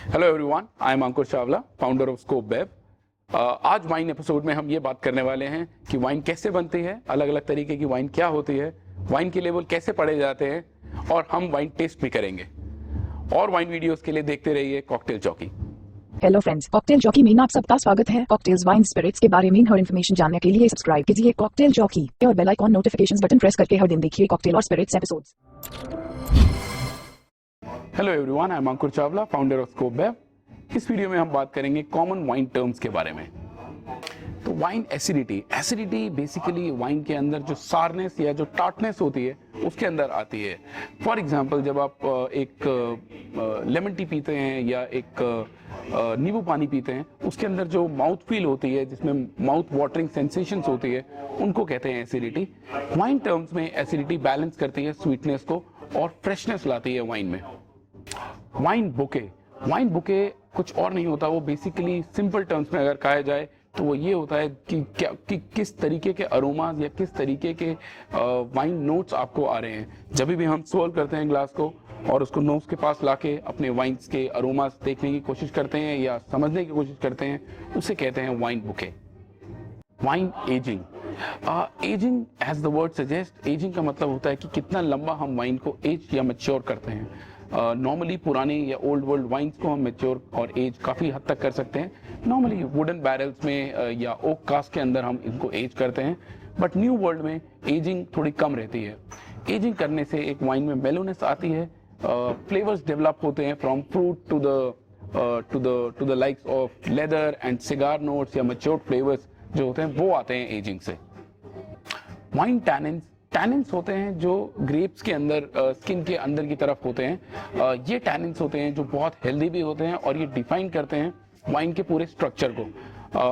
Hello everyone, I am Ankur Chawla, founder of scope web. आज wine episode में हम ये बात करने वाले हैं कि वाइन कैसे बनती है, अलग अलग तरीके की वाइन क्या होती है, वाइन के लेवल कैसे पढ़े जाते हैं और हम वाइन टेस्ट भी करेंगे। और वाइन वीडियोस के लिए देखते रहिए cocktail jockey. Hello friends, cocktail jockey में आप सबका स्वागत है। कॉकटेल्स, वाइन, स्पिरिट्स के बारे में हर इन्फॉर्मेशन जानने के लिए सब्सक्राइब कीजिए कॉकटेल जॉकी और bell icon notifications button press करके हर दिन देखिए कॉकटेल और spirits episodes. Hello everyone, I am Ankur Chawla, founder of scope web. इस वीडियो में हम बात करेंगे कॉमन वाइन टर्म्स के बारे में। तो वाइन एसिडिटी बेसिकली वाइन के अंदर जो सारनेस या जो टार्टनेस होती है उसके अंदर आती है। फॉर एग्जांपल, जब आप एक लेमन टी पीते हैं या एक नींबू पानी पीते हैं, उसके अंदर जो माउथ फील होती है, जिसमें माउथ वाटरिंग सेंसेशंस होती है, उनको कहते हैं एसिडिटी। वाइन टर्म्स में एसिडिटी बैलेंस करती है स्वीटनेस को और फ्रेशनेस लाती है वाइन में। वाइन बुके कुछ और नहीं होता, वो बेसिकली सिंपल टर्म्स में अगर कहा जाए तो वो ये होता है कि किस तरीके के अरोमाज या किस तरीके के वाइन नोट्स आपको आ रहे हैं। जब भी हम स्वॉल करते हैं ग्लास को और उसको नोज के पास लाके अपने वाइन्स के अरोमाज देखने की कोशिश करते हैं या समझने की कोशिश करते हैं, उसे कहते हैं wine bouquet. Wine ageing as the word suggest, ageing का मतलब होता है कि कितना लंबा हम वाइन को एज या मैच्योर करते हैं। नॉर्मली पुराने या ओल्ड वर्ल्ड वाइन्स को हम मैच्योर और एज काफ़ी हद तक कर सकते हैं। नॉर्मली वुडन बैरल्स में या ओक कास्ट के अंदर हम इनको एज करते हैं, बट न्यू वर्ल्ड में एजिंग थोड़ी कम रहती है। एजिंग करने से एक वाइन में मेलोनेस आती है, फ्लेवर्स डेवलप होते हैं from fruit to the likes of leather and cigar notes या मैच्योर्ड फ्लेवर्स जो होते हैं वो आते हैं एजिंग से। वाइन टैनिन्स होते हैं जो ग्रेप्स के अंदर स्किन के अंदर की तरफ होते हैं। ये टैनिन्स होते हैं जो बहुत हेल्दी भी होते हैं और ये डिफाइन करते हैं वाइन के पूरे स्ट्रक्चर को।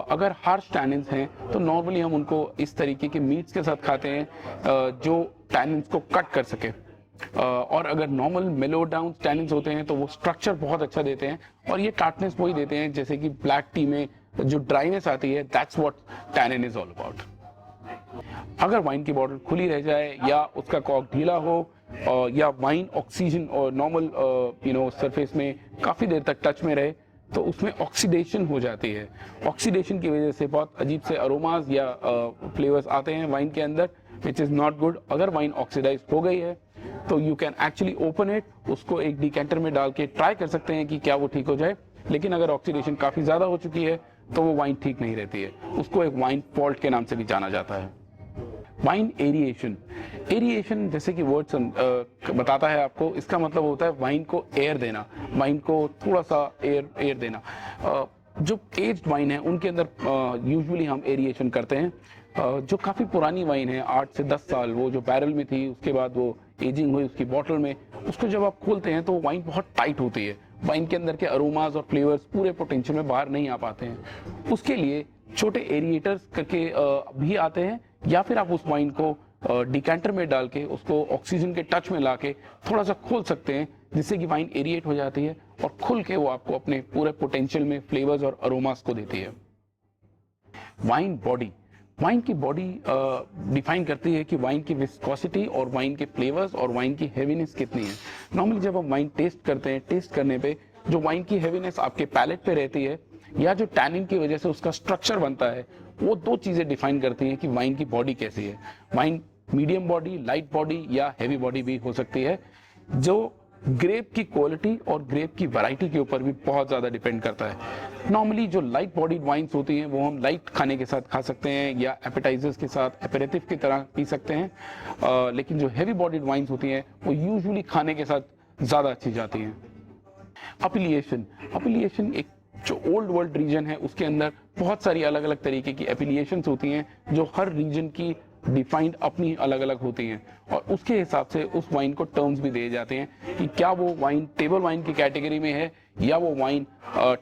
अगर हार्श टैनिन्स हैं तो नॉर्मली हम उनको इस तरीके के मीट्स के साथ खाते हैं जो टैनिन्स को कट कर सके। और अगर नॉर्मल मेलो डाउन टैनिन्स होते हैं तो वो स्ट्रक्चर बहुत अच्छा देते हैं और ये टार्टनेस वही देते हैं जैसे कि ब्लैक टी में जो ड्राइनेस आती है, that's what tannin is all about. अगर वाइन की बॉटल खुली रह जाए या उसका कॉर्क ढीला हो या वाइन ऑक्सीजन और नॉर्मल सरफेस में काफ़ी देर तक टच में रहे तो उसमें ऑक्सीडेशन हो जाती है। ऑक्सीडेशन की वजह से बहुत अजीब से अरोमाज या फ्लेवर्स आते हैं वाइन के अंदर, विच इज़ नॉट गुड। अगर वाइन ऑक्सीडाइज हो गई है तो you can actually open it, उसको एक डिकेंटर में डाल के ट्राई कर सकते हैं कि क्या वो ठीक हो जाए। लेकिन अगर ऑक्सीडेशन काफ़ी ज़्यादा हो चुकी है तो वो वाइन ठीक नहीं रहती है, उसको एक वाइन फॉल्ट के नाम से भी जाना जाता है। वाइन एरिएशन जैसे कि वर्ड बताता है आपको, इसका मतलब होता है वाइन को एयर देना, वाइन को थोड़ा सा एयर देना। जो एज्ड वाइन है उनके अंदर यूजुअली हम एरिएशन करते हैं। जो काफ़ी पुरानी वाइन है, 8 से 10 साल, वो जो बैरल में थी उसके बाद वो एजिंग हुई उसकी बॉटल में, उसको जब आप खोलते हैं तो वाइन बहुत टाइट होती है, वाइन के अंदर के अरोमाज और फ्लेवर्स पूरे पोटेंशियल में बाहर नहीं आ पाते हैं। उसके लिए छोटे एरिएटर्स करके भी आते हैं, या फिर आप उस वाइन को डिकेंटर में डाल के उसको ऑक्सीजन के टच में ला के थोड़ा सा खोल सकते हैं, जिससे कि वाइन एरिएट हो जाती है और खुल के वो आपको अपने पूरे पोटेंशियल में फ्लेवर्स और अरोमास को देती है। वाइन की बॉडी डिफाइन करती है कि वाइन की विस्कोसिटी और वाइन के फ्लेवर्स और वाइन की हैवीनेस कितनी है। नॉर्मली जब हम वाइन टेस्ट करते हैं, टेस्ट करने पे जो वाइन की हैवीनेस आपके पैलेट पे रहती है या जो टैनिन की वजह से उसका स्ट्रक्चर बनता है, वो दो चीजें डिफाइन करती हैं कि वाइन की बॉडी कैसी है। Wine medium body, light body या हैवी बॉडी भी हो सकती है, जो ग्रेप की क्वालिटी और ग्रेप की वैरायटी के ऊपर भी बहुत ज़्यादा डिपेंड करता है। नॉर्मली जो लाइट बॉडीड वाइन्स होती हैं वो हम लाइट खाने के साथ खा सकते हैं या एपेटाइजर्स के साथ एपेरेटिव की तरह पी सकते हैं, लेकिन जो हैवी बॉडीड वाइन्स होती हैं वो यूजुअली खाने के साथ ज़्यादा अच्छी जाती हैं। एपिलिएशन एक जो ओल्ड वर्ल्ड रीजन है उसके अंदर बहुत सारी अलग अलग तरीके की एपिलिएशंस होती हैं जो हर रीजन की डिफाइंड अपनी अलग अलग होती हैं और उसके हिसाब से उस वाइन को टर्म्स भी दिए जाते हैं कि क्या वो वाइन टेबल वाइन की कैटेगरी में है या वो वाइन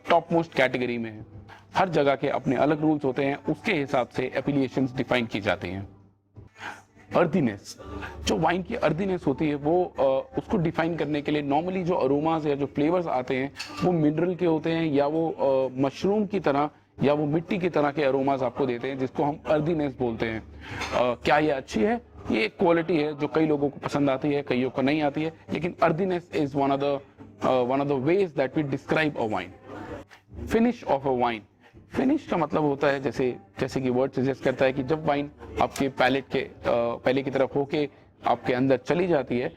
टॉप मोस्ट कैटेगरी में है। हर जगह के अपने अलग रूल्स होते हैं, उसके हिसाब से एपिलिएशंस डिफाइन की जाती हैं। अर्दीनेस, जो वाइन की अर्दीनेस होती है वो उसको डिफाइन करने के लिए नॉर्मली जो अरोमाज या जो फ्लेवर्स आते हैं वो मिनरल के होते हैं या वो मशरूम की तरह या वो मिट्टी की तरह के अरोमाज आपको देते हैं, जिसको हम अर्दीनेस बोलते हैं। क्या ये अच्छी है? ये एक क्वालिटी है जो कई लोगों को पसंद आती है, कईयों को नहीं आती है, लेकिन earthiness is one of the one of the ways that we describe a wine. Finish of a wine. Finish का मतलब होता है जैसे कि वर्ड सजेस्ट करता है कि जब वाइन आपके पैलेट के पहले की तरफ होके आपके अंदर चली जाती है,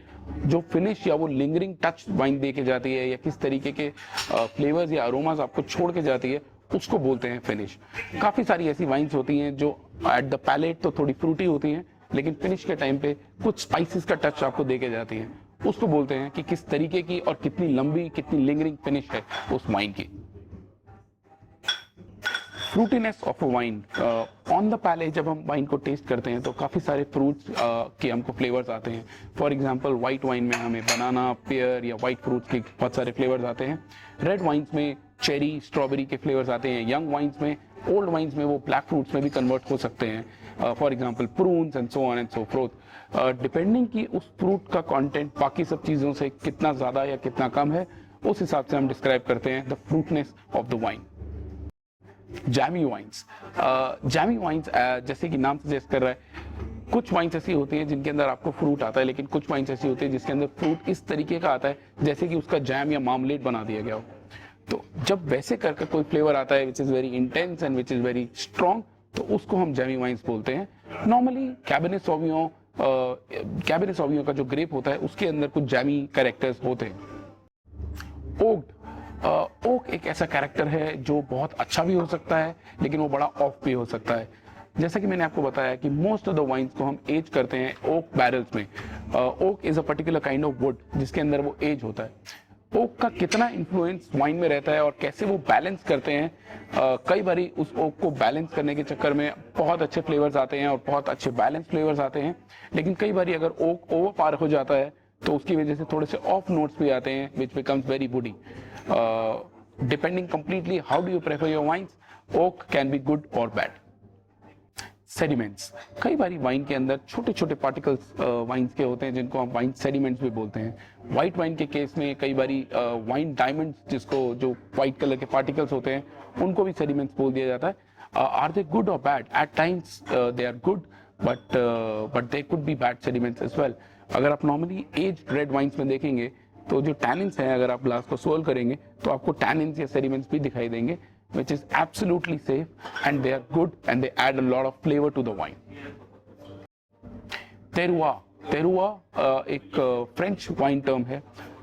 जो फिनिश या वो लिंगरिंग टच वाइन दे के जाती है या किस तरीके के फ्लेवर्स या अरोमास आपको छोड़ के जाती है, उसको बोलते हैं फिनिश। काफ़ी सारी ऐसी वाइन्स होती हैं जो एट द पैलेट तो थोड़ी फ्रूटी होती हैं, लेकिन फिनिश के टाइम पे कुछ स्पाइसेस का टच आपको दे के जाती हैं। उसको बोलते हैं कि किस तरीके की और कितनी लंबी, कितनी लिंगरिंग फिनिश है उस वाइन की। Fruitiness of a wine on the palate, जब हम वाइन को टेस्ट करते हैं तो काफ़ी सारे फ्रूट्स के हमको फ्लेवर्स आते हैं। फॉर एग्जांपल वाइट वाइन में हमें बनाना, पेयर या वाइट फ्रूट्स के बहुत सारे फ्लेवर्स आते हैं। रेड वाइन्स में चेरी, स्ट्रॉबेरी के फ्लेवर्स आते हैं। यंग वाइन्स में, ओल्ड वाइन्स में वो ब्लैक फ्रूट्स में भी कन्वर्ट हो सकते हैं। For example prunes and so on and so fourth. Depending कि उस फ्रूट का कंटेंट बाकी सब चीज़ों से कितना ज़्यादा या कितना कम है, उस हिसाब से हम डिस्क्राइब करते हैं the fruitiness of the wine. Jammy wines. Jammy wines जैसे कि नाम सजेस्ट कर रहा है, कुछ वाइन्स ऐसी होती हैं जिनके अंदर आपको फ्रूट आता है, लेकिन कुछ वाइन्स ऐसी होती है जिसके अंदर फ्रूट इस तरीके का आता है जैसे कि उसका जैम या मार्मलेड बना दिया गया हो। तो जब वैसे करके कोई फ्लेवर आता है which is very intense and which is very strong, तो उसको हम जैमी वाइन्स बोलते हैं। नॉर्मली कैबरनेट सॉविग्नोन का जो ग्रेप होता है उसके अंदर कुछ जैमी कैरेक्टर्स होते हैं। ओक्ड, ओक एक ऐसा कैरेक्टर है जो बहुत अच्छा भी हो सकता है, लेकिन वो बड़ा ऑफ भी हो सकता है। जैसा कि मैंने आपको बताया कि मोस्ट ऑफ द वाइन्स को हम एज करते हैं ओक बैरल्स में। Oak is a particular kind of wood जिसके अंदर वो एज होता है। ओक का कितना इन्फ्लुएंस वाइन में रहता है और कैसे वो बैलेंस करते हैं, कई बारी उस ओक को बैलेंस करने के चक्कर में बहुत अच्छे फ्लेवर्स आते हैं और बहुत अच्छे बैलेंस फ्लेवर्स आते हैं, लेकिन कई बारी अगर ओक ओवर पार हो जाता है तो उसकी वजह से थोड़े से ऑफ नोट्स भी आते हैं which becomes very woody. Depending completely how do you prefer your wines, oak can be good और बैड। सेडिमेंट्स, कई बारी वाइन के अंदर छोटे छोटे पार्टिकल्स वाइन्स के होते हैं जिनको हम वाइन सेडिमेंट्स भी बोलते हैं। वाइट वाइन के केस में कई बारी वाइन डायमंड्स, जिसको जो वाइट कलर के पार्टिकल्स होते हैं, उनको भी सेडिमेंट्स बोल दिया जाता है। आर दे गुड और bad? At times they are good, but they could be bad sediments as well. अगर आप नॉर्मली एज रेड वाइन्स में देखेंगे तो जो टैनिन्स हैं, अगर आप ग्लास को सोल करेंगे तो आपको टैनिन्स या सेडिमेंट्स भी दिखाई देंगे, which is absolutely safe and they are good and they add a lot of flavor to the wine. तेरुआ एक फ्रेंच वाइन टर्म है।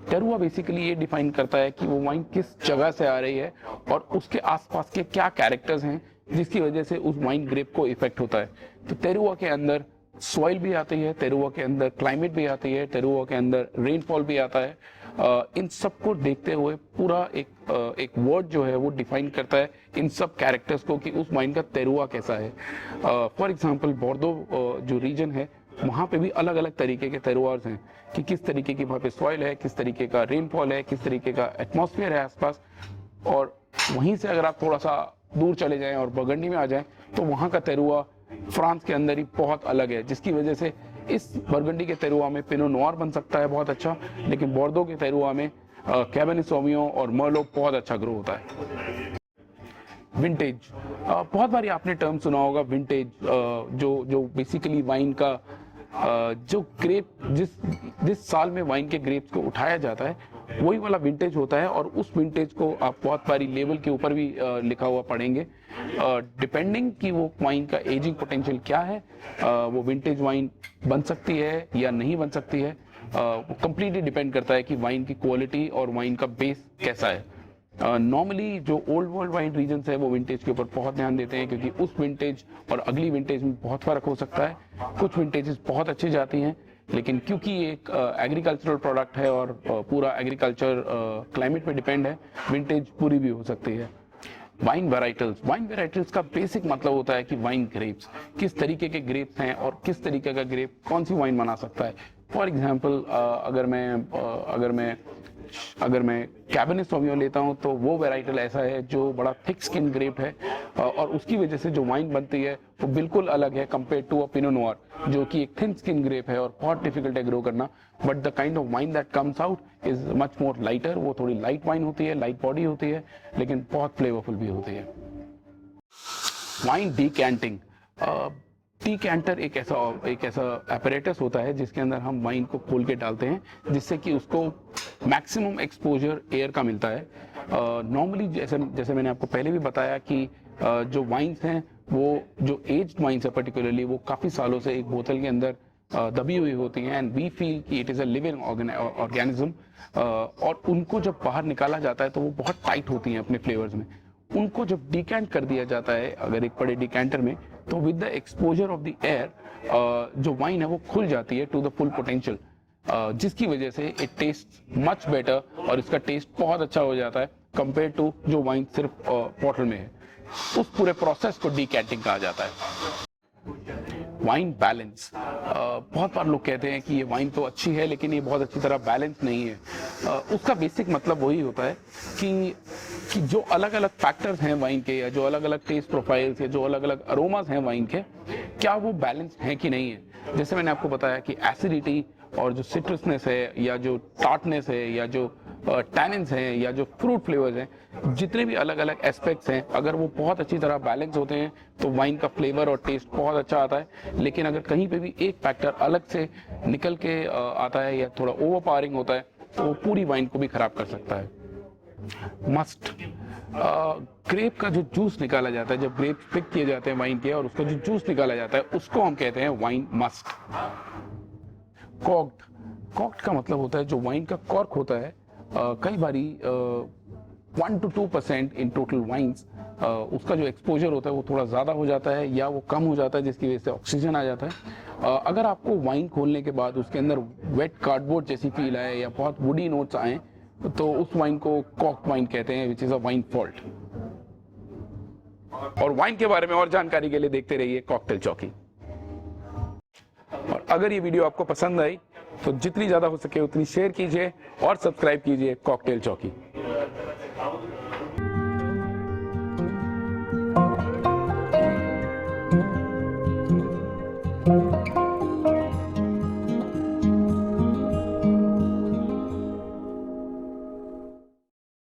तेरुआ बेसिकली ये डिफाइन करता है कि वो वाइन किस जगह से आ रही है और उसके आसपास के क्या कैरेक्टर्स हैं जिसकी वजह से उस वाइन ग्रेप को इफेक्ट होता है। तो तेरुआ के अंदर सॉइल भी आती है, तेरुआ के अंदर क्लाइमेट भी आती है, तेरुआ के अंदर रेनफॉल भी आता है। इन सब को देखते हुए पूरा एक वर्ड जो है वो डिफाइन करता है इन सब कैरेक्टर्स को कि उस वाइन का तेरुआ कैसा है। फॉर एग्जांपल बोर्डो जो रीजन है, वहाँ पे भी अलग अलग तरीके के तेरुआर्स हैं कि किस तरीके की वहाँ पे सॉइल है, किस तरीके का रेनफॉल है, किस तरीके का एटमॉस्फेयर है आसपास। और वहीं से अगर आप थोड़ा सा दूर चले जाएं और बर्गंडी में आ जाएं तो वहाँ का तेरुआ फ्रांस के अंदर ही बहुत अलग है, जिसकी वजह से इस बर्गंडी के तेरुआ में पिनो नोयर बन सकता है बहुत अच्छा, लेकिन बोर्डो के तेरुआ में कैबरनेट सॉविग्नोन और मर्लोट बहुत अच्छा ग्रो होता है। विंटेज, बहुत बारी आपने टर्म सुना होगा विंटेज, जो बेसिकली वाइन का जो ग्रेप जिस साल में वाइन के ग्रेप्स को उठाया जाता है वही वाला विंटेज होता है। और उस विंटेज को आप बहुत बारी लेवल के ऊपर भी लिखा हुआ पढ़ेंगे। डिपेंडिंग कि वो वाइन का एजिंग पोटेंशियल क्या है, वो विंटेज वाइन बन सकती है या नहीं बन सकती है, वो कंप्लीटली डिपेंड करता है कि वाइन की क्वालिटी और वाइन का बेस कैसा है। नॉर्मली जो ओल्ड वर्ल्ड वाइन रीजन्स है वो विंटेज के ऊपर बहुत ध्यान देते हैं, क्योंकि उस विंटेज और अगली विंटेज में बहुत फर्क हो सकता है। कुछ विंटेजेस बहुत अच्छी जाती हैं, लेकिन क्योंकि एक एग्रीकल्चरल प्रोडक्ट है और पूरा एग्रीकल्चर क्लाइमेट पे डिपेंड है, विंटेज पूरी भी हो सकती है। वाइन वेराइटल्स का बेसिक मतलब होता है कि वाइन ग्रेप्स, किस तरीके के ग्रेप्स हैं और किस तरीके का ग्रेप कौन सी वाइन बना सकता है। फॉर एग्जांपल अगर मैं कैबरनेट सॉविग्नोन लेता हूं तो वो वेराइटल ऐसा है जो बड़ा थिक स्किन ग्रेप है और उसकी वजह से जो वाइन बनती है वो बिल्कुल अलग है compare to a pinot noir, जो कि एक थिन स्किन ग्रेप है और बहुत डिफिकल्ट है ग्रो करना। But the kind of wine that comes out is much more lighter. वो थोड़ी लाइट वाइन होती है, लाइट बॉडी होती है, लेकिन बहुत फ्लेवरफुल भी होती है। वाइन डीकैंटिंग, डीकैंटर एक ऐसा एपरेटस होता है जिसके अंदर हम वाइन को खोल के डालते हैं, जिससे कि उसको मैक्सिमम एक्सपोजर एयर का मिलता है। नॉर्मली जैसे मैंने आपको पहले भी बताया कि जो वाइन्स हैं वो जो एज्ड वाइन्स है पर्टिकुलरली वो काफ़ी सालों से एक बोतल के अंदर दबी हुई होती हैं एंड वी फील कि it is a living organism, और उनको जब बाहर निकाला जाता है तो वो बहुत टाइट होती हैं अपने फ्लेवर्स में। उनको जब डिकैंट कर दिया जाता है अगर एक बड़े डिकैंटर में, तो with the exposure of the air जो वाइन है वो खुल जाती है टू द फुल पोटेंशियल, जिसकी वजह से इट टेस्ट मच बेटर और इसका टेस्ट बहुत अच्छा हो जाता है कंपेयर टू जो वाइन सिर्फ बॉटल में है। उस पूरे प्रोसेस को डिकैंटिंग कहा जाता है। वाइन बैलेंस, बहुत बार लोग कहते हैं कि ये वाइन तो अच्छी है लेकिन ये बहुत अच्छी तरह बैलेंस नहीं है। उसका बेसिक मतलब वही होता है कि जो अलग अलग फैक्टर्स हैं वाइन के, या जो अलग अलग टेस्ट प्रोफाइल्स या जो अलग अलग अरोमास हैं वाइन के, क्या वो बैलेंस हैं कि नहीं है। जैसे मैंने आपको बताया कि एसिडिटी और जो सिट्रसनेस है या जो टार्टनेस है या जो टैनिन्स हैं या जो फ्रूट फ्लेवर्स हैं, जितने भी अलग अलग एस्पेक्ट्स हैं, अगर वो बहुत अच्छी तरह बैलेंस होते हैं तो वाइन का फ्लेवर और टेस्ट बहुत अच्छा आता है। लेकिन अगर कहीं पे भी एक फैक्टर अलग से निकल के आता है या थोड़ा ओवरपावरिंग होता है तो वो पूरी वाइन को भी खराब कर सकता है। मस्ट, ग्रेप का जो जूस निकाला जाता है, जब ग्रेप पिक किए जाते हैं वाइन के और उसका जो जूस निकाला जाता है उसको हम कहते हैं वाइन मस्ट। कॉक्ड का मतलब होता है जो वाइन का कॉर्क होता है, कई बारी 1 to 2% इन टोटल वाइन्स उसका जो एक्सपोजर होता है वो थोड़ा ज़्यादा हो जाता है या वो कम हो जाता है, जिसकी वजह से ऑक्सीजन आ जाता है। अगर आपको वाइन खोलने के बाद उसके अंदर वेट कार्डबोर्ड जैसी फील आए या बहुत वुडी नोट्स आए तो उस वाइन को कॉक्ड वाइन कहते हैं, which is a wine fault. और वाइन के बारे में और जानकारी के लिए देखते रहिए कॉकटेल जॉकी। और अगर ये वीडियो आपको पसंद आई तो जितनी ज़्यादा हो सके उतनी शेयर कीजिए और सब्सक्राइब कीजिए कॉकटेल जॉकी।